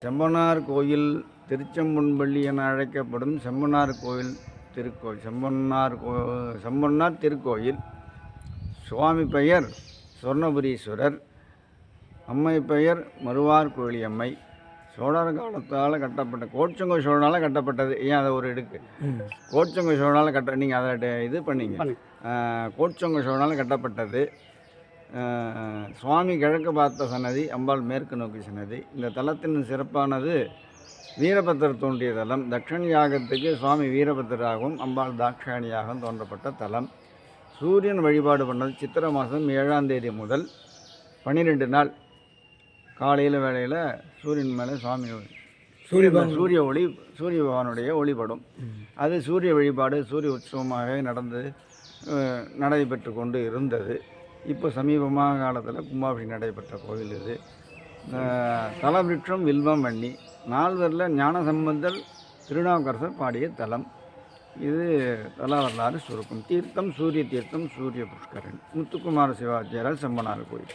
செம்பனார் கோயில் திருச்செம்பொன்பள்ளி என அழைக்கப்படும் செம்பனார் கோயில் திருக்கோயில் செம்பனார் திருக்கோயில். சுவாமி பெயர் சொர்ணபுரீஸ்வரர், அம்மை பெயர் மறுவார் கோழியம்மை. சோழர் காலத்தால் கட்டப்பட்ட கோச்சங்க சோழனால் கட்டப்பட்டது. ஏன் அதை ஒரு எடுக்கு கோச்சங்க சோழனால் நீங்கள் அதை இது பண்ணிங்க. கோச்சங்க சோழனால் கட்டப்பட்டது. சுவாமி கிழக்கு பார்த்த சன்னதி, அம்பாள் மேற்கு நோக்கி சன்னதி. இந்த தலத்தின் சிறப்பானது வீரபத்திரர் தோன்றிய தலம். தட்சணி யாகத்துக்கு சுவாமி வீரபத்திராகவும் அம்பாள் தாட்சாயணியாகவும் தோன்றப்பட்ட தலம். சூரியன் வழிபாடு பண்ணது சித்திரை மாதம் 7ஆம் தேதி முதல் 12 நாள் காலையில் வேளையில் சூரியன் மேலே சுவாமி சூரிய பகவானுடைய ஒளிபடும். அது சூரிய வழிபாடு சூரிய உற்சவமாக நடைபெற்று கொண்டு இருந்தது. இப்போ சமீபமாக காலத்தில் கும்பாபிஷேகம் நடைபெற்ற கோவில் இது. தலவிருட்சம் வில்வம் வன்னி. நால்வரில் ஞானசம்பந்தர் திருநாவுக்கரசர் பாடிய தலம் இது. தல வரலாறு சுருக்கம். தீர்த்தம் சூரிய தீர்த்தம், சூரிய புஷ்கரணி. முத்துக்குமார சிவாச்சாரியார் செம்பனார் கோயில்.